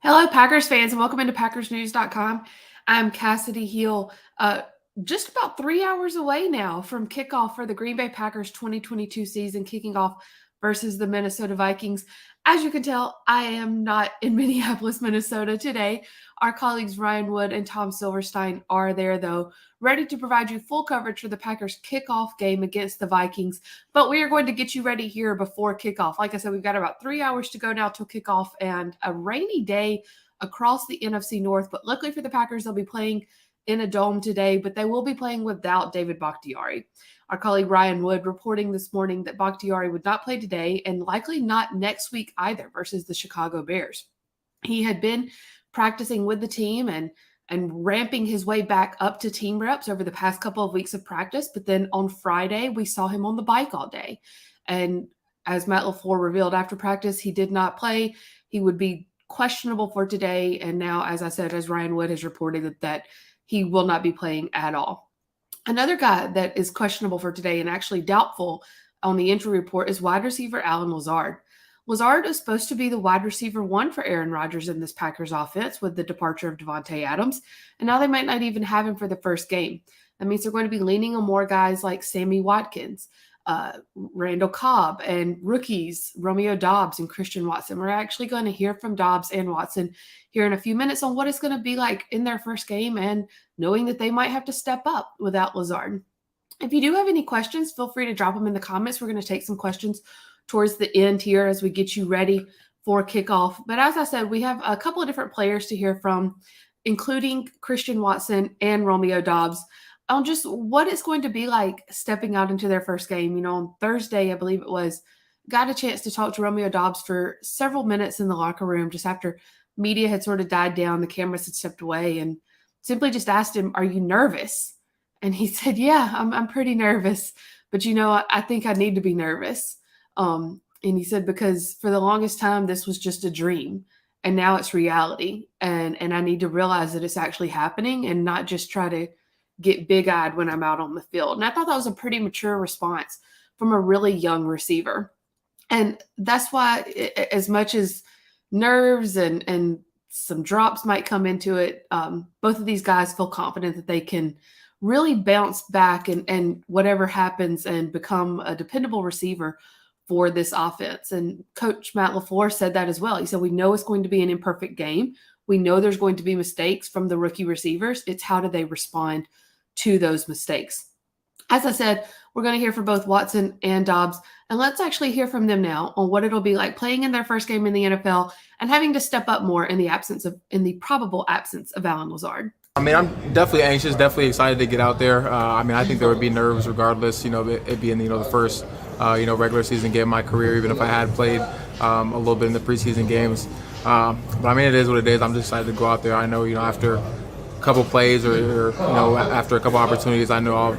Hello, Packers fans, and welcome into PackersNews.com. I'm Cassidy Heel. Just about 3 hours away now from kickoff for the Green Bay Packers 2022 season, kicking off versus the Minnesota Vikings. As you can tell, I am not in Minneapolis, Minnesota today. Our colleagues Ryan Wood and Tom Silverstein are there, though, ready to provide you full coverage for the Packers kickoff game against the Vikings. But we are going to get you ready here before kickoff. Like I said, we've got about 3 hours to go now till kickoff and a rainy day across the NFC North. But luckily for the Packers, they'll be playing in a dome today, but they will be playing without David Bakhtiari. Our colleague Ryan Wood reporting this morning that Bakhtiari would not play today and likely not next week either versus the Chicago Bears. He had been practicing with the team and ramping his way back up to team reps over the past couple of weeks of practice. But then on Friday, we saw him on the bike all day. And as Matt LaFleur revealed after practice, he did not play. He would be questionable for today. And now, as I said, as Ryan Wood has reported, that he will not be playing at all. Another guy that is questionable for today and actually doubtful on the injury report is wide receiver Allen Lazard. Lazard is supposed to be the wide receiver one for Aaron Rodgers in this Packers offense with the departure of Devontae Adams, and now they might not even have him for the first game. That means they're going to be leaning on more guys like Sammy Watkins, Randall Cobb, and rookies Romeo Doubs and Christian Watson. We're actually going to hear from Doubs and Watson here in a few minutes on what it's going to be like in their first game and knowing that they might have to step up without Lazard. If you do have any questions, feel free to drop them in the comments. We're going to take some questions towards the end here as we get you ready for kickoff. But as I said, we have a couple of different players to hear from, including Christian Watson and Romeo Doubs, on just what it's going to be like stepping out into their first game. You know, on Thursday, I believe it was, got a chance to talk to Romeo Doubs for several minutes in the locker room just after media had sort of died down, the cameras had stepped away, and simply just asked him, "Are you nervous?" And he said, "Yeah, I'm pretty nervous, but I think I need to be nervous." And he said, because for the longest time, this was just a dream and now it's reality. And I need to realize that it's actually happening and not just try to get big-eyed when I'm out on the field. And I thought that was a pretty mature response from a really young receiver. And that's why, as much as nerves and some drops might come into it, both of these guys feel confident that they can really bounce back and whatever happens and become a dependable receiver for this offense. And Coach Matt LaFleur said that as well. He said, we know it's going to be an imperfect game. We know there's going to be mistakes from the rookie receivers. It's how do they respond to those mistakes. As I said, we're going to hear from both Watson and Doubs, and let's actually hear from them now on what it'll be like playing in their first game in the NFL and having to step up more in the probable absence of Allen Lazard. I mean, I'm definitely anxious, definitely excited to get out there. I think there would be nerves regardless, it being, the first, regular season game of my career, even if I had played a little bit in the preseason games. But I mean, it is what it is. I'm just excited to go out there. I know, after a couple plays or after a couple opportunities, I know I'll,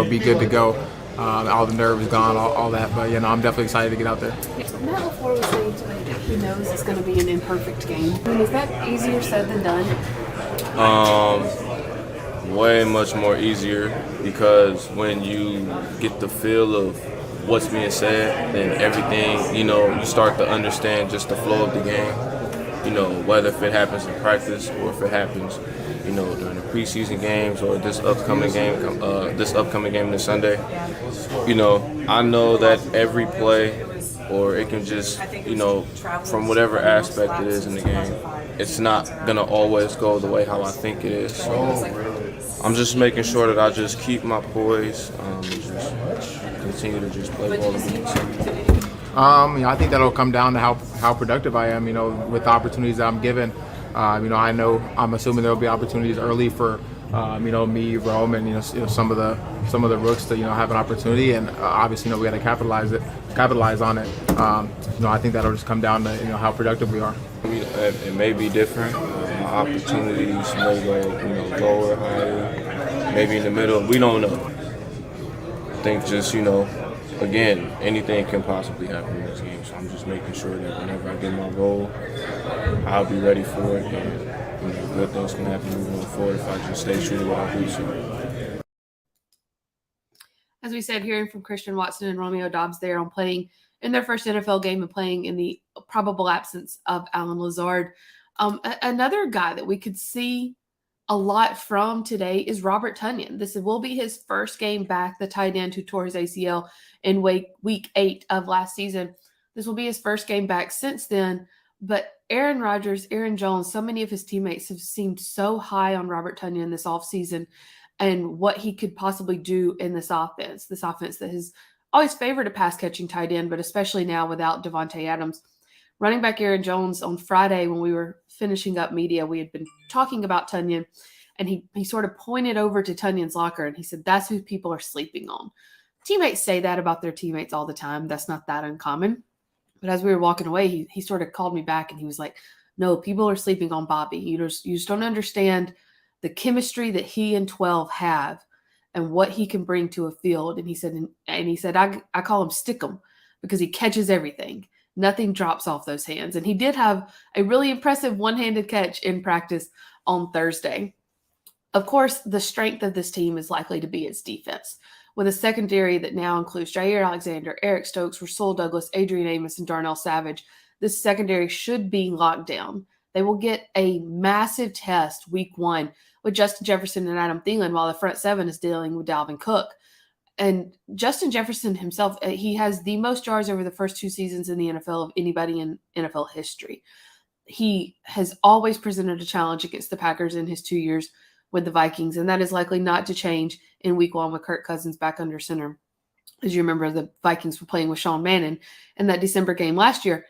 be good to go. All the nerves gone, all that. But, I'm definitely excited to get out there. Matt LaFleur was saying today that he knows it's going to be an imperfect game. I mean, is that easier said than done? Way much more easier, because when you get the feel of what's being said, then everything, you start to understand just the flow of the game, whether if it happens in practice or if it happens, during the preseason games or this upcoming game this Sunday. I know that every play, or it can just, from whatever aspect it is in the game, it's not going to always go the way how I think it is. So I'm just making sure that I just keep my poise, just continue to just play ball. I think that'll come down to how productive I am, with the opportunities that I'm given. I'm assuming there'll be opportunities early for, me, Rome, and some of the rooks to have an opportunity, and obviously we got to capitalize on it. I think that'll just come down to how productive we are. It may be different. Opportunities may go lower, higher, maybe in the middle. We don't know. I think just again, anything can possibly happen in this game. So I'm just making sure that whenever I get my role, I'll be ready for it, and good things can happen moving forward if I just stay true to what I do. So. As we said, hearing from Christian Watson and Romeo Doubs there on playing in their first NFL game and playing in the probable absence of Allen Lazard. Another guy that we could see a lot from today is Robert Tonyan. This will be his first game back, the tight end who tore his ACL in week 8 of last season. This will be his first game back since then. But Aaron Rodgers, Aaron Jones, so many of his teammates have seemed so high on Robert Tonyan this offseason and what he could possibly do in this offense that has always favored a pass-catching tight end, but especially now without Devontae Adams. Running back Aaron Jones on Friday when we were finishing up media, we had been talking about Tonyan, and he sort of pointed over to Tonyan's locker, and he said, that's who people are sleeping on. Teammates say that about their teammates all the time. That's not that uncommon. But as we were walking away, he sort of called me back, and he was like, no, people are sleeping on Bobby. You just don't understand the chemistry that he and 12 have and what he can bring to a field. And he said, I call him Stickum because he catches everything. Nothing drops off those hands. And he did have a really impressive one-handed catch in practice on Thursday. Of course, the strength of this team is likely to be its defense, with a secondary that now includes Jaire Alexander, Eric Stokes, Rasul Douglas, Adrian Amos, and Darnell Savage. This secondary should be locked down. They will get a massive test week 1 with Justin Jefferson and Adam Thielen, while the front seven is dealing with Dalvin Cook. And Justin Jefferson himself, he has the most yards over the first 2 seasons in the NFL of anybody in NFL history. He has always presented a challenge against the Packers in his 2 years with the Vikings, and that is likely not to change in week 1 with Kirk Cousins back under center. As you remember, the Vikings were playing with Sean Mannion in that December game last year.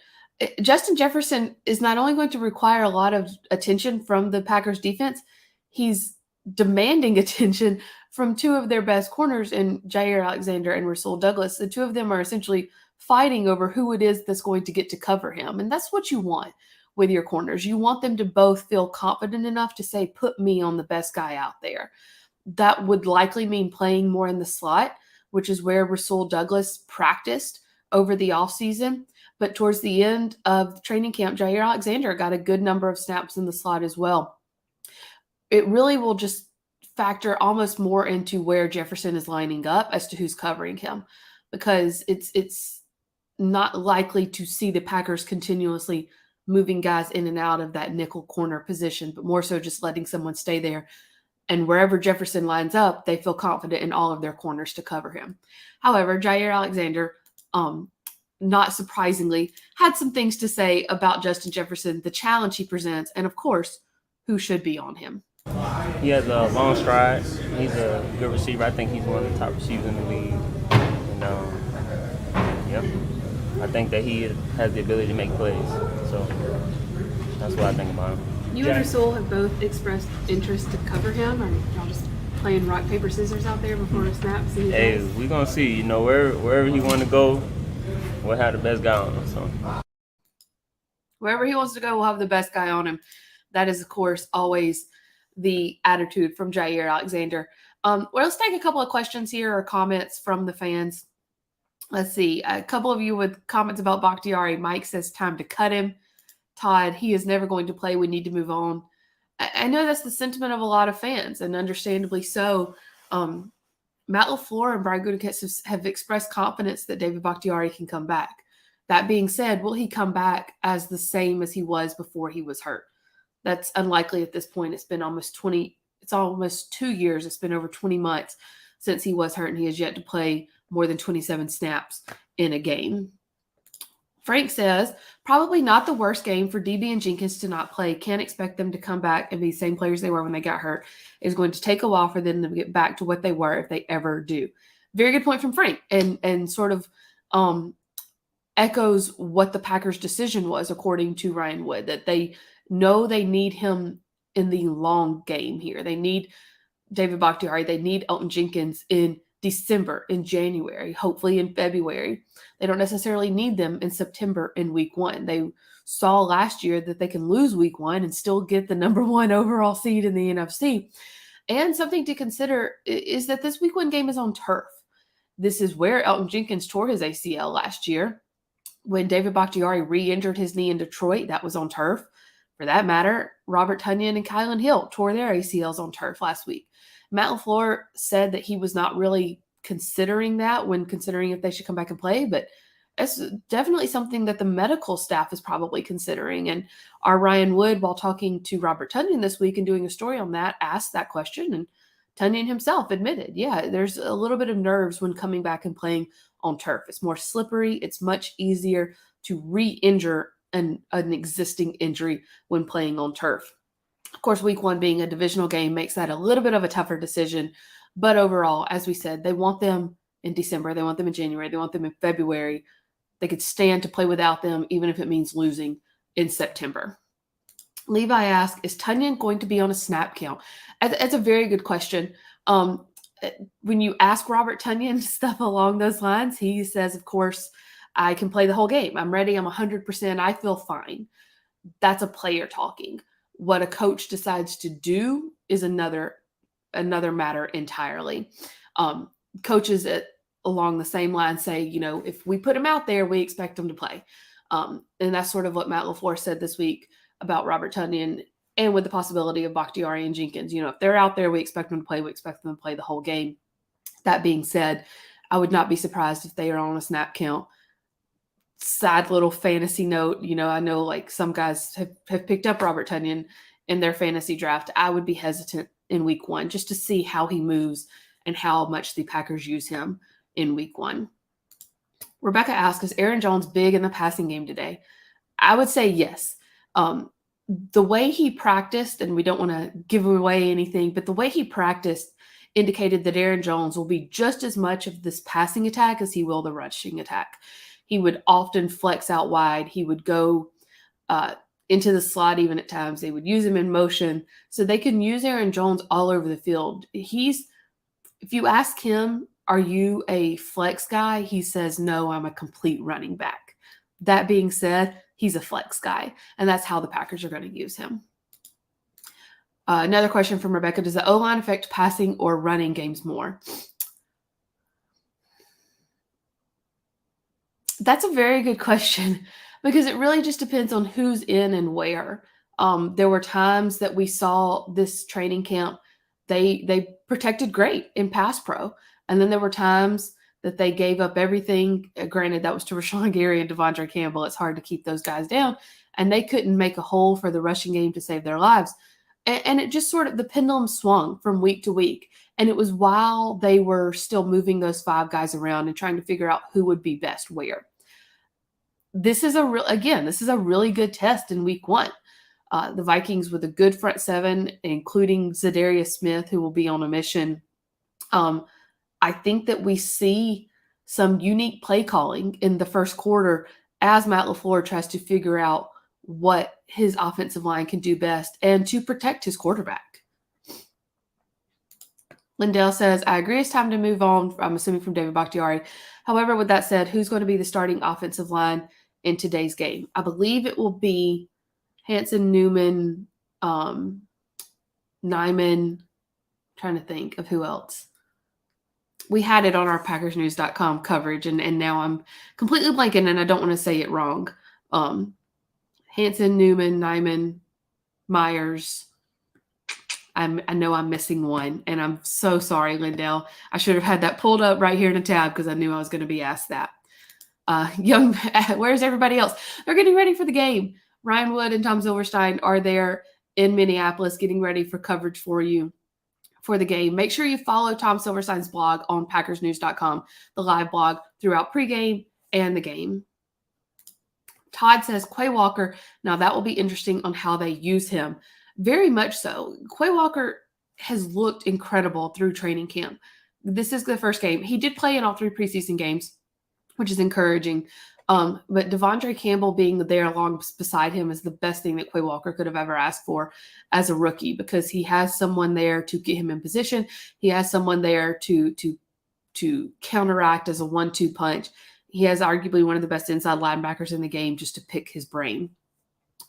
Justin Jefferson is not only going to require a lot of attention from the Packers defense, he's demanding attention from 2 of their best corners in Jaire Alexander and Rasul Douglas. The 2 of them are essentially fighting over who it is that's going to get to cover him. And that's what you want with your corners. You want them to both feel confident enough to say, put me on the best guy out there. That would likely mean playing more in the slot, which is where Rasul Douglas practiced over the offseason. But towards the end of training camp, Jaire Alexander got a good number of snaps in the slot as well. It really will just factor almost more into where Jefferson is lining up as to who's covering him, because it's not likely to see the Packers continuously moving guys in and out of that nickel corner position, but more so just letting someone stay there. And wherever Jefferson lines up, they feel confident in all of their corners to cover him. However, Jaire Alexander, not surprisingly, had some things to say about Justin Jefferson, the challenge he presents, and of course, who should be on him. He has a long stride. He's a good receiver. I think he's one of the top receivers in the league. And I think that he has the ability to make plays. So that's what I think about him. You and Rasul have both expressed interest to cover him, or y'all just playing rock, paper, scissors out there before a snap? Hey, we're going to see. You know, wherever he want to go, we'll have the best guy on him. So wherever he wants to go, we'll have the best guy on him. That is, of course, always the attitude from Jaire Alexander. Well, let's take a couple of questions here or comments from the fans. Let's see. A couple of you with comments about Bakhtiari. Mike says time to cut him. Todd, he is never going to play. We need to move on. I know that's the sentiment of a lot of fans, and understandably so. Matt LaFleur and Brian Gutekunst have expressed confidence that David Bakhtiari can come back. That being said, will he come back as the same as he was before he was hurt? That's unlikely at this point. It's almost 2 years. It's been over 20 months since he was hurt, and he has yet to play more than 27 snaps in a game. Frank says, probably not the worst game for DB and Jenkins to not play. Can't expect them to come back and be the same players they were when they got hurt. It's going to take a while for them to get back to what they were if they ever do. Very good point from Frank, and sort of echoes what the Packers' decision was, according to Ryan Wood, that they know they need him in the long game here. They need David Bakhtiari. They need Elton Jenkins in December, in January, hopefully in February. They don't necessarily need them in September in week 1. They saw last year that they can lose week 1 and still get the number 1 overall seed in the NFC. And something to consider is that this week 1 game is on turf. This is where Elton Jenkins tore his ACL last year. When David Bakhtiari re-injured his knee in Detroit, that was on turf. For that matter, Robert Tonyan and Kylan Hill tore their ACLs on turf last week. Matt LaFleur said that he was not really considering that when considering if they should come back and play, but it's definitely something that the medical staff is probably considering. And our Ryan Wood, while talking to Robert Tonyan this week and doing a story on that, asked that question. And Tonyan himself admitted, yeah, there's a little bit of nerves when coming back and playing on turf. It's more slippery. It's much easier to re-injure an existing injury when playing on turf. Of course, week 1 being a divisional game makes that a little bit of a tougher decision. But overall, as we said, they want them in December. They want them in January. They want them in February. They could stand to play without them, even if it means losing in September. Levi asks, is Tonyan going to be on a snap count? That's a very good question. When you ask Robert Tonyan stuff along those lines, he says, of course, I can play the whole game. I'm ready. I'm 100%. I feel fine. That's a player talking. What a coach decides to do is another matter entirely. Coaches along the same line say, if we put him out there, we expect him to play. And that's sort of what Matt LaFleur said this week about Robert Tonyan, and with the possibility of Bakhtiari and Jenkins. If they're out there, we expect them to play. We expect them to play the whole game. That being said, I would not be surprised if they are on a snap count. Sad little fantasy note. I know like some guys have picked up Robert Tonyan in their fantasy draft. I would be hesitant in week 1 just to see how he moves and how much the Packers use him in week 1. Rebecca asks, is Aaron Jones big in the passing game today? I would say yes. The way he practiced, and we don't want to give away anything, but the way he practiced indicated that Aaron Jones will be just as much of this passing attack as he will the rushing attack. He would often flex out wide. He would go into the slot even at times. They would use him in motion. So they can use Aaron Jones all over the field. If you ask him, are you a flex guy? He says, no, I'm a complete running back. That being said, he's a flex guy, and that's how the Packers are going to use him. Another question from Rebecca, does the O-line affect passing or running games more? That's a very good question because it really just depends on who's in and where. There were times that we saw this training camp, they protected great in pass pro, and then there were times that they gave up everything. Granted, that was to Rashawn Gary and Devondre Campbell. It's hard to keep those guys down, and they couldn't make a hole for the rushing game to save their lives. And it just sort of, the pendulum swung from week to week. And it was while they were still moving those 5 guys around and trying to figure out who would be best where. This is a really good test in week 1. The Vikings with a good front 7, including Zadarius Smith, who will be on a mission. I think that we see some unique play calling in the first quarter as Matt LaFleur tries to figure out what his offensive line can do best and to protect his quarterback. Lindell says, I agree it's time to move on, I'm assuming from David Bakhtiari. However, with that said, who's going to be the starting offensive line in today's game? I believe it will be Hanson, Newman, Nyman. Trying to think of who else. We had it on our PackersNews.com coverage, and now I'm completely blanking, and I don't want to say it wrong. Hanson, Newman, Nyman, Myers. I know I'm missing one, and I'm so sorry, Lindell. I should have had that pulled up right here in a tab because I knew I was going to be asked that. Where's everybody else? They're getting ready for the game. Ryan Wood and Tom Silverstein are there in Minneapolis getting ready for coverage for you for the game. Make sure you follow Tom Silverstein's blog on PackersNews.com, the live blog throughout pregame and the game. Todd says, Quay Walker, now that will be interesting on how they use him. Very much so. Quay Walker has looked incredible through training camp. This is the first game. He did play in all 3 preseason games, which is encouraging. But Devondre Campbell being there along beside him is the best thing that Quay Walker could have ever asked for as a rookie, because he has someone there to get him in position. He has someone there to counteract as a 1-2 punch. He has arguably one of the best inside linebackers in the game, just to pick his brain.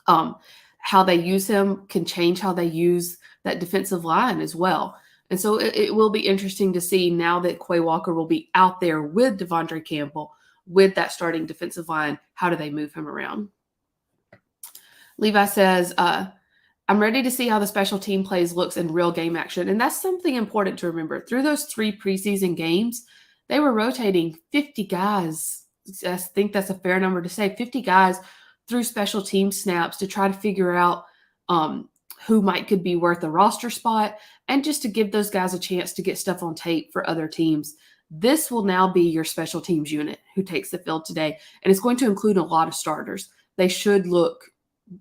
How they use him can change how they use that defensive line as well. And so it will be interesting to see now that Quay Walker will be out there with Devondre Campbell, with that starting defensive line, how do they move him around? Levi says, I'm ready to see how the special team plays looks in real game action. And that's something important to remember. Through those 3 preseason games, they were rotating 50 guys I think that's a fair number to say. 50 guys through special team snaps to try to figure out who could be worth a roster spot, and just to give those guys a chance to get stuff on tape for other teams. This will now be your special teams unit who takes the field today, and it's going to include a lot of starters. They should look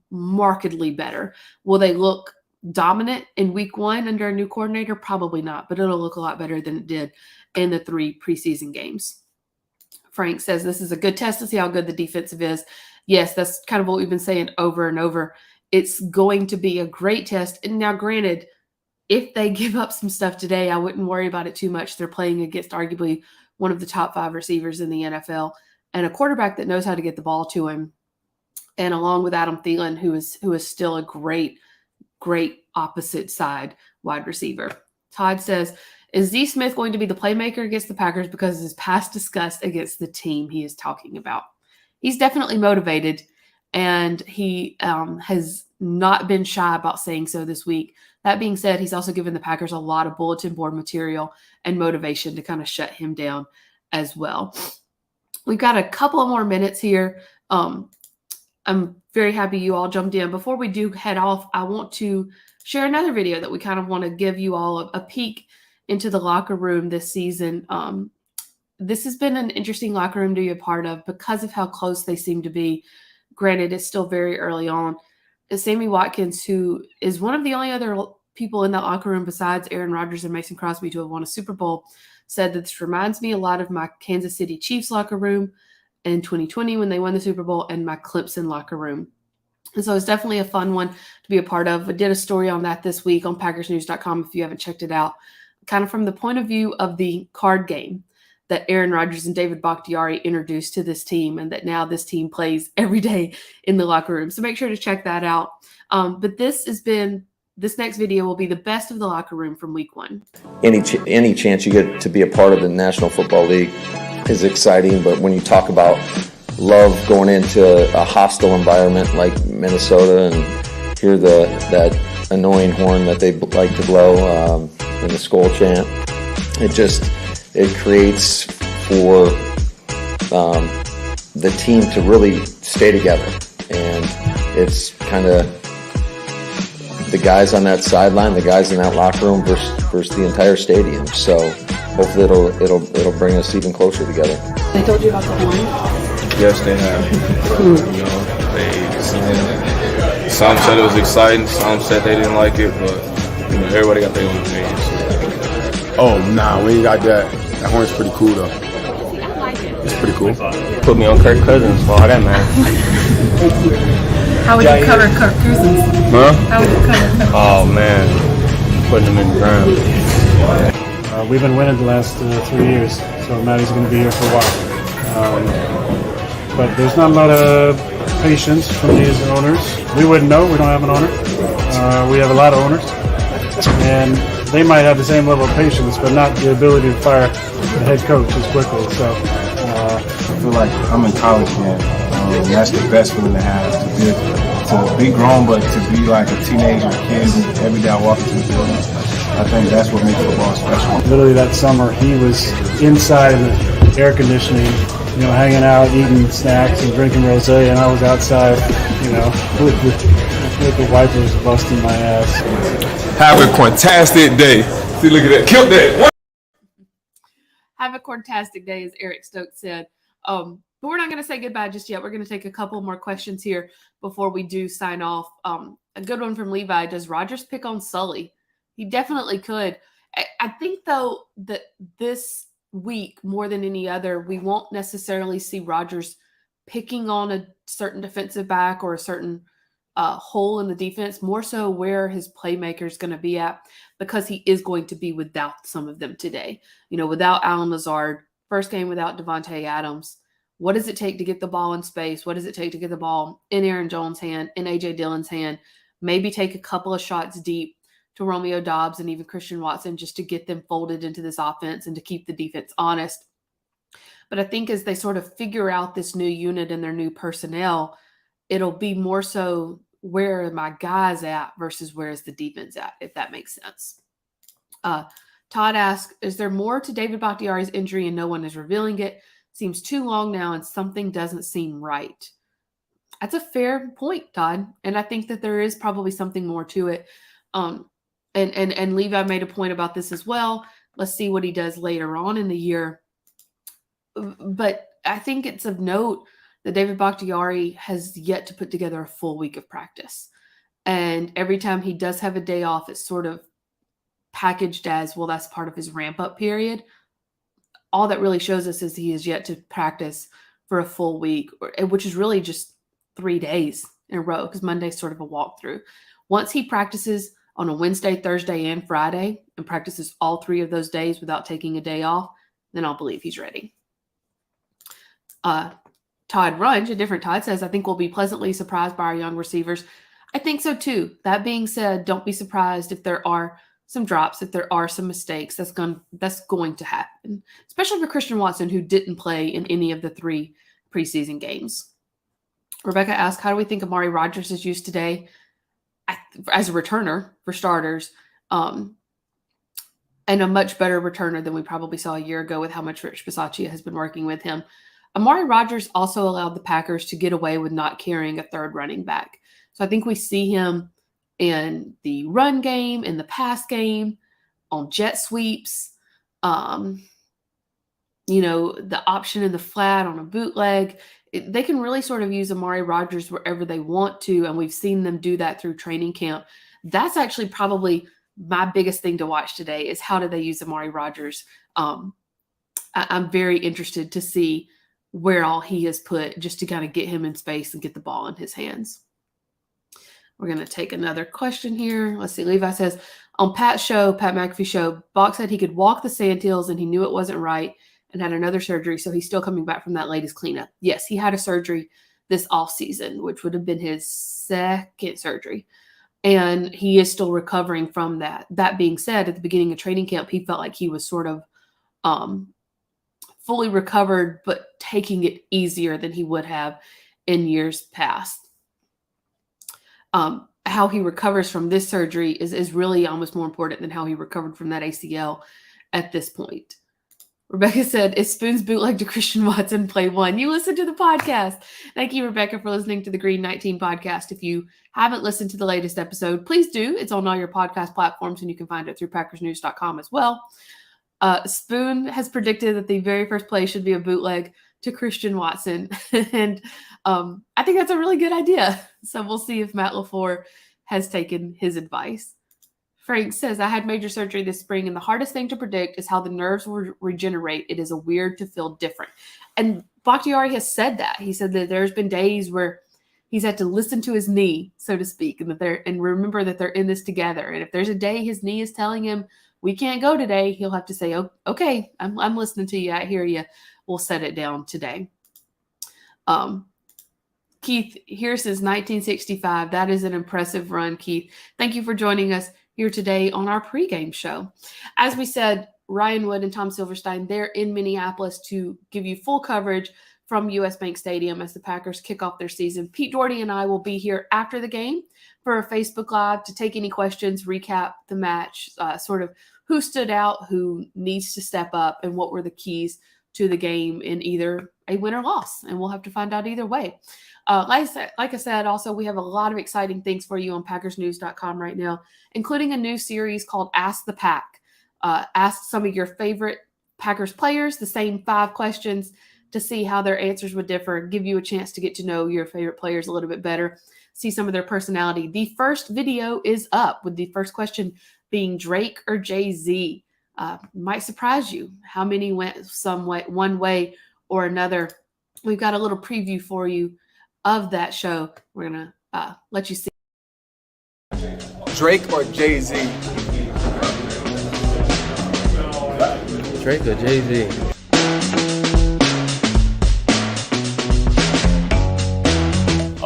markedly better. Will they look dominant in week 1 under a new coordinator? Probably not, but it'll look a lot better than it did in the 3 preseason games. Frank says this is a good test to see how good the defensive is. Yes, that's kind of what we've been saying over and over. It's going to be a great test. And now, granted, if they give up some stuff today, I wouldn't worry about it too much. They're playing against arguably one of the top 5 receivers in the NFL and a quarterback that knows how to get the ball to him. And along with Adam Thielen, who is still a great opposite side wide receiver. Todd says, is Z Smith going to be the playmaker against the Packers because of his past disgust against the team he is talking about? He's definitely motivated, and he has not been shy about saying so this week. That being said, he's also given the Packers a lot of bulletin board material and motivation to kind of shut him down as well. We've got a couple of more minutes here. I'm very happy you all jumped in. Before we do head off, I want to share another video that we kind of want to give you all a peek into the locker room this season. This has been an interesting locker room to be a part of because of how close they seem to be. Granted, it's still very early on. Sammy Watkins, who is one of the only other people in that locker room besides Aaron Rodgers and Mason Crosby to have won a Super Bowl, said that this reminds me a lot of my Kansas City Chiefs locker room in 2020 when they won the Super Bowl and my Clemson locker room. And so it's definitely a fun one to be a part of. I did a story on that this week on PackersNews.com if you haven't checked it out, kind of from the point of view of the card game that Aaron Rodgers and David Bakhtiari introduced to this team, and that now this team plays every day in the locker room. So make sure to check that out. But this next video will be the best of the locker room from week 1. Any chance you get to be a part of the National Football League is exciting, but when you talk about love going into a hostile environment like Minnesota and hear that annoying horn that they like to blow in the Skol chant, it creates for the team to really stay together. And it's kind of the guys on that sideline, the guys in that locker room versus the entire stadium. So hopefully it'll bring us even closer together. They told you about the horn? Yes, they have. Some said it was exciting, some said they didn't like it, but everybody got their own opinion. So. Oh, nah, we ain't got that. That horn's pretty cool, though. I like it. It's pretty cool. Put me on Kirk Cousins for all that, man. How would you cover Kirk Cousins? Huh? How would you cover? Oh, man. Putting him in the ground. We've been winning the last 3 years, so Matty's going to be here for a while. But there's not a lot of patience from these owners. We wouldn't know. We don't have an owner. We have a lot of owners. And they might have the same level of patience, but not the ability to fire the head coach as quickly. So I feel like I'm in college again. And that's the best feeling to have, to be grown, but to be like a teenager, kid, every day I walk into the building. I think that's what makes football special. literally that summer, he was inside in the air conditioning, hanging out, eating snacks and drinking rosé, and I was outside, with the wipers busting my ass. Have a fantastic day. See, look at that. Killed that. Have a fantastic day, as Eric Stokes said. But we're not going to say goodbye just yet. We're going to take a couple more questions here before we do sign off. A good one from Levi. Does Rodgers pick on Sully? He definitely could. I think, though, that this week, more than any other, we won't necessarily see Rodgers picking on a certain defensive back or a certain hole in the defense, more so where his playmaker is going to be at, because he is going to be without some of them today. Without Allen Lazard, first game without Devontae Adams. What does it take to get the ball in space? What does it take to get the ball in Aaron Jones' hand, in A.J. Dillon's hand? Maybe take a couple of shots deep to Romeo Doubs and even Christian Watson just to get them folded into this offense and to keep the defense honest. But I think as they sort of figure out this new unit and their new personnel, it'll be more so where are my guys at versus where is the defense at, if that makes sense. Todd asks, is there more to David Bakhtiari's injury and no one is revealing it? Seems too long now and something doesn't seem right. That's a fair point, Todd. And I think that there is probably something more to it. And Levi made a point about this as well. Let's see what he does later on in the year. But I think it's of note that David Bakhtiari has yet to put together a full week of practice. And every time he does have a day off, it's sort of packaged as, well, that's part of his ramp-up period. All that really shows us is he has yet to practice for a full week, which is really just 3 days in a row because Monday's sort of a walkthrough. Once he practices on a Wednesday, Thursday, and Friday and practices all 3 of those days without taking a day off, then I'll believe he's ready. Todd Runge, a different Todd, says, I think we'll be pleasantly surprised by our young receivers. I think so too. That being said, don't be surprised if there are some drops, if there are some mistakes. That's going to happen, especially for Christian Watson, who didn't play in any of the 3 preseason games. Rebecca asked, how do we think Amari Rodgers is used today as a returner, for starters, and a much better returner than we probably saw a year ago with how much Rich Bisaccia has been working with him. Amari Rodgers also allowed the Packers to get away with not carrying a third running back. So I think we see him in the run game, in the pass game, on jet sweeps, the option in the flat on a bootleg. They can really sort of use Amari Rodgers wherever they want to, and we've seen them do that through training camp. That's actually probably my biggest thing to watch today is how do they use Amari Rodgers. I'm very interested to see where all he is put just to kind of get him in space and get the ball in his hands. We're going to take another question here. Let's see. Levi says, on Pat McAfee show, Bach said he could walk the sandhills and he knew it wasn't right and had another surgery, so he's still coming back from that latest cleanup. Yes, he had a surgery this offseason, which would have been his second surgery, and he is still recovering from that. That being said, at the beginning of training camp, he felt like he was sort of fully recovered, but taking it easier than he would have in years past. How he recovers from this surgery is really almost more important than how he recovered from that ACL at this point. Rebecca said, is Spoon's bootleg to Christian Watson play 1? You listened to the podcast. Thank you, Rebecca, for listening to the Green 19 podcast. If you haven't listened to the latest episode, please do. It's on all your podcast platforms, and you can find it through PackersNews.com as well. Spoon has predicted that the very first play should be a bootleg to Christian Watson. And I think that's a really good idea. So we'll see if Matt LaFleur has taken his advice. Frank says, I had major surgery this spring, and the hardest thing to predict is how the nerves will regenerate. It is a weird to feel different. And Bakhtiari has said that. He said that there's been days where he's had to listen to his knee, so to speak, and remember that they're in this together. And if there's a day his knee is telling him, we can't go today, he'll have to say, oh, okay, I'm listening to you. I hear you. We'll set it down today. Keith, here says 1965. That is an impressive run, Keith. Thank you for joining us here today on our pregame show. As we said, Ryan Wood and Tom Silverstein, they're in Minneapolis to give you full coverage from US Bank Stadium as the Packers kick off their season. Pete Doherty and I will be here after the game for a Facebook Live to take any questions, recap the match, sort of who stood out, who needs to step up, and what were the keys to the game in either a win or loss. And we'll have to find out either way. Like I said, also, we have a lot of exciting things for you on PackersNews.com right now, including a new series called Ask the Pack. Ask some of your favorite Packers players the same 5 questions to see how their answers would differ, give you a chance to get to know your favorite players a little bit better, see some of their personality. The first video is up with the first question being Drake or Jay-Z. Might surprise you how many went one way or another. We've got a little preview for you of that show. We're going to let you see. Drake or Jay-Z? Drake or Jay-Z?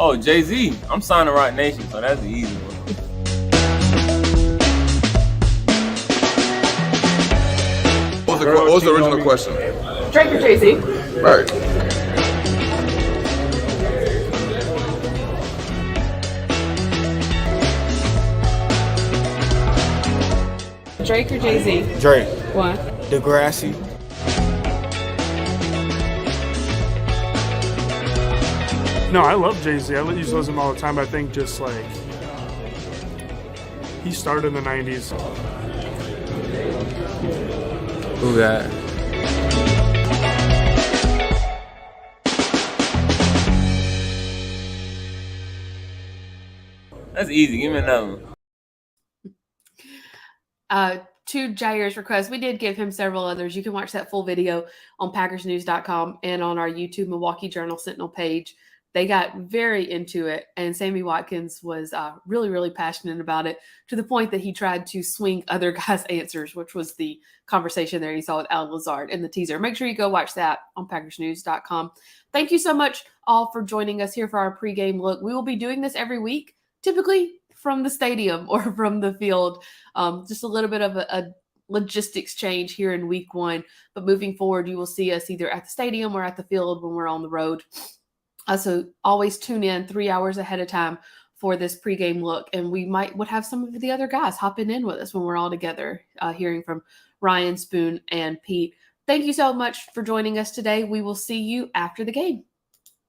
Oh, Jay-Z. I'm signing Rock Nation, so that's the easy one. What was the original question? Drake or Jay-Z? Right. Drake or Jay-Z? Drake. Why? Degrassi. No, I love Jay-Z. I used to listen to him all the time. I think just like he started in the 90s. Who that? That's easy. Give me another one. To Jaire's request, we did give him several others. You can watch that full video on PackersNews.com and on our YouTube Milwaukee Journal Sentinel page. They got very into it, and Sammy Watkins was really, really passionate about it, to the point that he tried to swing other guys' answers, which was the conversation there you saw with Al Lazard in the teaser. Make sure you go watch that on PackersNews.com. Thank you so much all for joining us here for our pregame look. We will be doing this every week, typically from the stadium or from the field. Just a little bit of a logistics change here in week one, but moving forward, you will see us either at the stadium or at the field when we're on the road. So always tune in 3 hours ahead of time for this pregame look, and we would have some of the other guys hopping in with us when we're all together, hearing from Ryan, Spoon, and Pete. Thank you so much for joining us today. We will see you after the game.